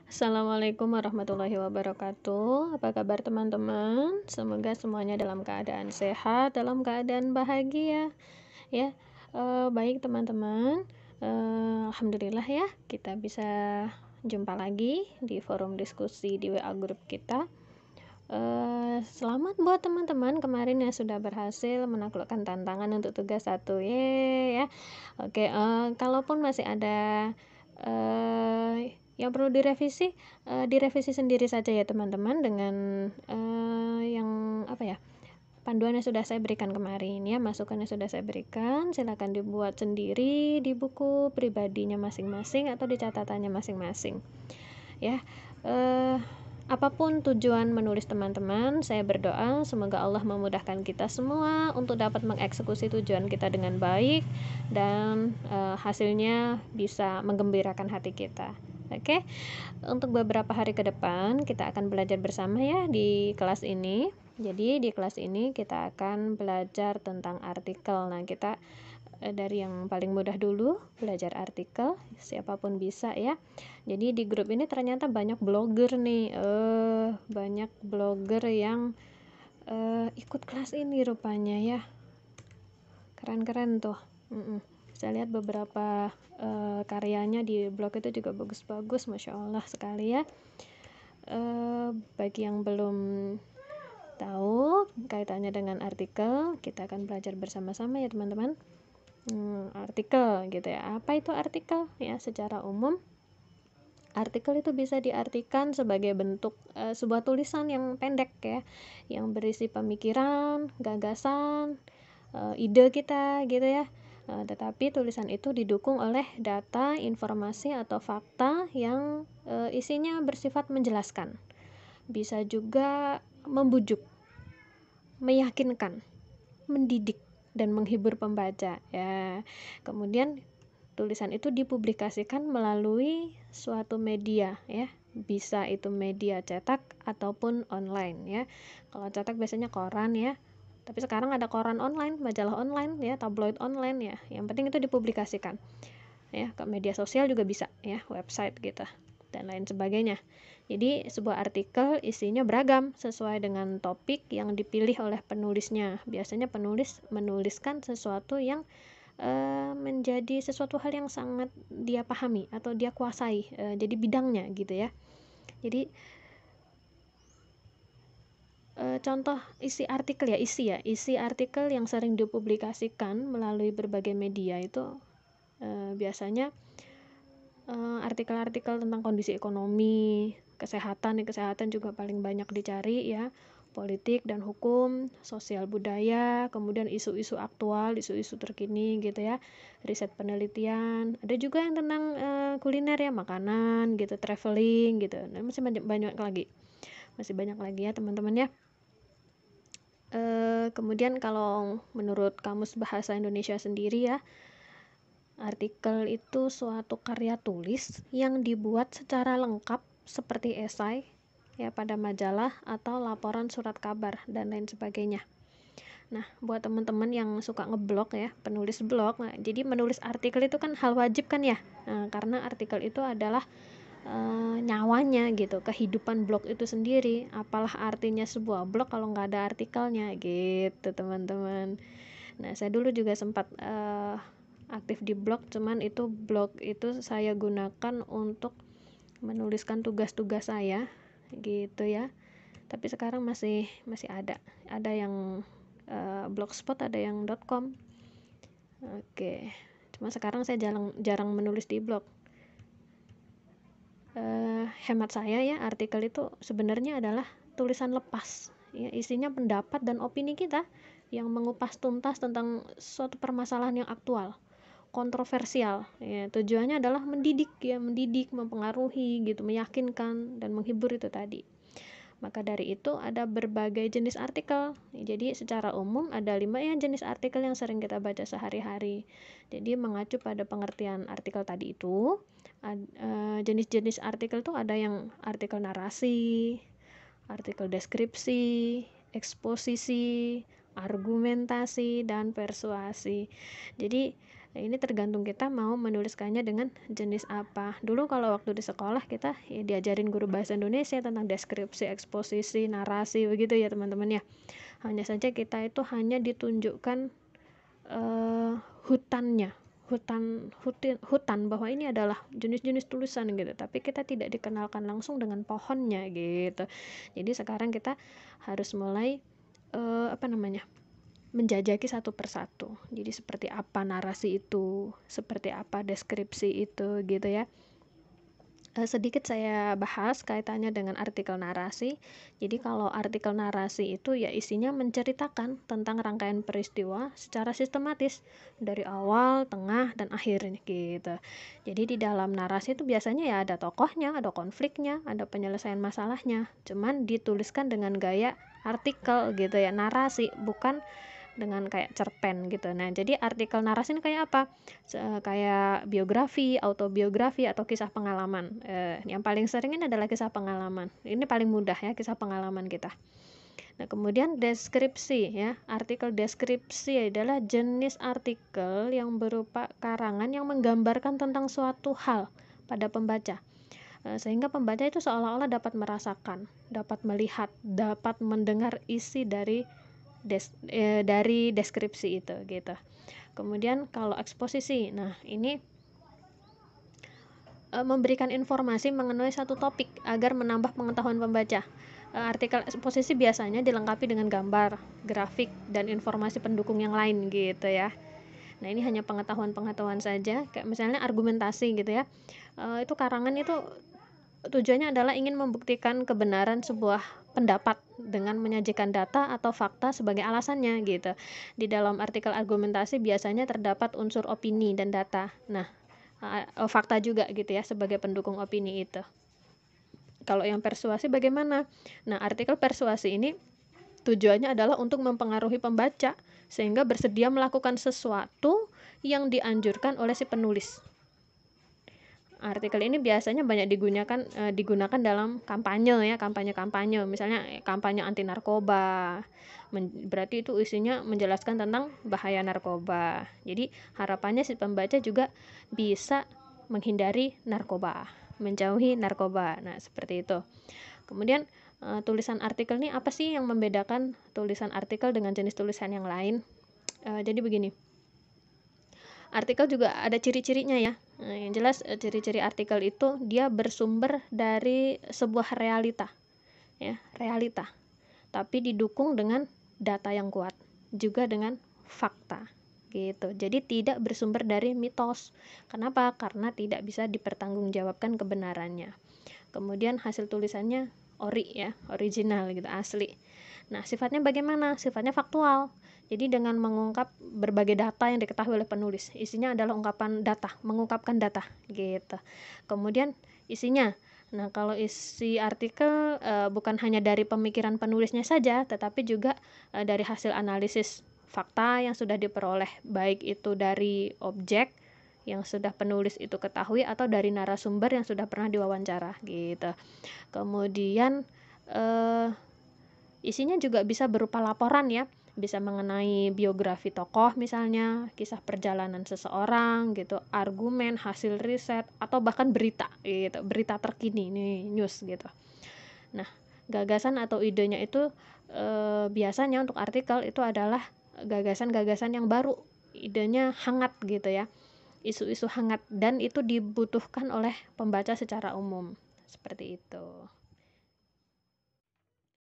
Assalamualaikum warahmatullahi wabarakatuh. Apa kabar teman-teman? Semoga semuanya dalam keadaan sehat, dalam keadaan bahagia, ya. Baik teman-teman. Alhamdulillah ya, kita bisa jumpa lagi di forum diskusi di WA grup kita. Selamat buat teman-teman kemarin yang sudah berhasil menaklukkan tantangan untuk tugas satu, ya. Oke, kalaupun masih ada yang perlu direvisi, direvisi sendiri saja ya teman-teman dengan yang apa ya, panduan yang sudah saya berikan kemarin ya, masukan yang sudah saya berikan, silakan dibuat sendiri di buku pribadinya masing-masing atau di catatannya masing-masing ya. Apapun tujuan menulis teman-teman, saya berdoa semoga Allah memudahkan kita semua untuk dapat mengeksekusi tujuan kita dengan baik dan hasilnya bisa menggembirakan hati kita. Oke, untuk beberapa hari ke depan kita akan belajar bersama ya di kelas ini. Jadi di kelas ini kita akan belajar tentang artikel. Nah, kita dari yang paling mudah dulu belajar artikel, siapapun bisa ya. Jadi di grup ini ternyata banyak blogger nih, banyak blogger yang ikut kelas ini rupanya ya. Keren-keren tuh. Saya lihat beberapa karyanya di blog itu juga bagus-bagus, Masya Allah sekali ya. Bagi yang belum tahu kaitannya dengan artikel, kita akan belajar bersama-sama ya teman-teman. Artikel gitu ya. Apa itu artikel? Ya, secara umum artikel itu bisa diartikan sebagai bentuk sebuah tulisan yang pendek ya, yang berisi pemikiran, gagasan, ide kita gitu ya. Tetapi tulisan itu didukung oleh data, informasi atau fakta yang isinya bersifat menjelaskan. Bisa juga membujuk, meyakinkan, mendidik dan menghibur pembaca ya. Kemudian tulisan itu dipublikasikan melalui suatu media ya, bisa itu media cetak ataupun online ya. Kalau cetak biasanya koran ya, tapi sekarang ada koran online, majalah online ya, tabloid online ya. Yang penting itu dipublikasikan ya, ke media sosial juga bisa ya, website gitu dan lain sebagainya. Jadi sebuah artikel isinya beragam sesuai dengan topik yang dipilih oleh penulisnya. Biasanya penulis menuliskan sesuatu yang menjadi sesuatu hal yang sangat dia pahami atau dia kuasai, jadi bidangnya gitu ya. Jadi contoh isi artikel ya, isi artikel yang sering dipublikasikan melalui berbagai media itu biasanya artikel-artikel tentang kondisi ekonomi, kesehatan juga paling banyak dicari ya, politik dan hukum, sosial budaya, kemudian isu-isu aktual, isu-isu terkini gitu ya, riset penelitian, ada juga yang tentang kuliner ya, makanan gitu, traveling gitu. Nah, masih banyak lagi ya teman-teman ya. Kemudian kalau menurut Kamus Bahasa Indonesia sendiri ya, artikel itu suatu karya tulis yang dibuat secara lengkap seperti esai ya pada majalah atau laporan surat kabar dan lain sebagainya. Nah, buat teman-teman yang suka ngeblog ya, penulis blog, nah, jadi menulis artikel itu kan hal wajib kan ya. Nah, karena artikel itu adalah nyawanya gitu, kehidupan blog itu sendiri. Apalah artinya sebuah blog kalau nggak ada artikelnya gitu teman-teman. Nah, saya dulu juga sempat aktif di blog, cuman itu blog itu saya gunakan untuk menuliskan tugas-tugas saya gitu ya. Tapi sekarang masih ada yang blogspot, ada yang .com. Oke, cuma sekarang saya jarang menulis di blog. Hemat saya ya, artikel itu sebenarnya adalah tulisan lepas ya, isinya pendapat dan opini kita yang mengupas tuntas tentang suatu permasalahan yang aktual, kontroversial ya. Tujuannya adalah mendidik, mempengaruhi gitu, meyakinkan dan menghibur itu tadi. Maka dari itu ada berbagai jenis artikel. Jadi secara umum ada 5 ya jenis artikel yang sering kita baca sehari-hari. Jadi mengacu pada pengertian artikel tadi itu, jenis-jenis artikel itu ada yang artikel narasi, artikel deskripsi, eksposisi, argumentasi, dan persuasi. Jadi Nah, ini tergantung kita mau menuliskannya dengan jenis apa. Dulu kalau waktu di sekolah kita ya diajarin guru bahasa Indonesia tentang deskripsi, eksposisi, narasi begitu ya teman-teman ya. Hanya saja kita itu hanya ditunjukkan hutannya, hutan bahwa ini adalah jenis-jenis tulisan gitu, tapi kita tidak dikenalkan langsung dengan pohonnya gitu. Jadi sekarang kita harus mulai menjajaki satu persatu. Jadi seperti apa narasi itu, seperti apa deskripsi itu gitu ya. Sedikit saya bahas kaitannya dengan artikel narasi. Jadi kalau artikel narasi itu ya isinya menceritakan tentang rangkaian peristiwa secara sistematis dari awal, tengah, dan akhir gitu. Jadi di dalam narasi itu biasanya ya ada tokohnya, ada konfliknya, ada penyelesaian masalahnya. Cuman dituliskan dengan gaya artikel gitu ya, narasi, bukan dengan kayak cerpen gitu. Nah, jadi artikel narasi ini kayak apa? Kayak biografi, autobiografi, atau kisah pengalaman. Yang paling sering ini adalah kisah pengalaman. Ini paling mudah ya, kisah pengalaman kita. Nah, kemudian deskripsi ya. Artikel deskripsi adalah jenis artikel yang berupa karangan yang menggambarkan tentang suatu hal pada pembaca. Sehingga pembaca itu seolah-olah dapat merasakan, dapat melihat, dapat mendengar isi dari deskripsi itu gitu. Kemudian kalau eksposisi, nah ini memberikan informasi mengenai satu topik agar menambah pengetahuan pembaca. Artikel eksposisi biasanya dilengkapi dengan gambar, grafik, dan informasi pendukung yang lain gitu ya. Nah, ini hanya pengetahuan-pengetahuan saja, kayak misalnya argumentasi gitu ya. Itu karangan itu tujuannya adalah ingin membuktikan kebenaran sebuah pendapat dengan menyajikan data atau fakta sebagai alasannya gitu. Di dalam artikel argumentasi biasanya terdapat unsur opini dan data. Nah, fakta juga gitu ya sebagai pendukung opini itu. Kalau yang persuasi bagaimana? Nah, artikel persuasi ini tujuannya adalah untuk mempengaruhi pembaca sehingga bersedia melakukan sesuatu yang dianjurkan oleh si penulis. Artikel ini biasanya banyak digunakan dalam kampanye ya, kampanye misalnya kampanye anti narkoba. Berarti itu isinya menjelaskan tentang bahaya narkoba. Jadi harapannya si pembaca juga bisa menghindari narkoba, menjauhi narkoba. Nah, seperti itu. Kemudian tulisan artikel ini apa sih yang membedakan tulisan artikel dengan jenis tulisan yang lain? Jadi begini. Artikel juga ada ciri-cirinya ya. Nah, yang jelas ciri-ciri artikel itu dia bersumber dari sebuah realita. Ya, realita. Tapi didukung dengan data yang kuat, juga dengan fakta. Gitu. Jadi tidak bersumber dari mitos. Kenapa? Karena tidak bisa dipertanggungjawabkan kebenarannya. Kemudian hasil tulisannya original gitu, asli. Nah, sifatnya bagaimana? Sifatnya faktual. Jadi dengan mengungkap berbagai data yang diketahui oleh penulis. Isinya adalah mengungkapkan data gitu. Kemudian isinya, nah kalau isi artikel bukan hanya dari pemikiran penulisnya saja, tetapi juga dari hasil analisis fakta yang sudah diperoleh, baik itu dari objek yang sudah penulis itu ketahui atau dari narasumber yang sudah pernah diwawancara gitu. Kemudian isinya juga bisa berupa laporan ya, bisa mengenai biografi tokoh misalnya, kisah perjalanan seseorang gitu, argumen, hasil riset, atau bahkan berita gitu, berita terkini nih, news gitu. Nah, gagasan atau idenya itu biasanya untuk artikel itu adalah gagasan-gagasan yang baru, idenya hangat gitu ya, isu-isu hangat, dan itu dibutuhkan oleh pembaca secara umum, seperti itu.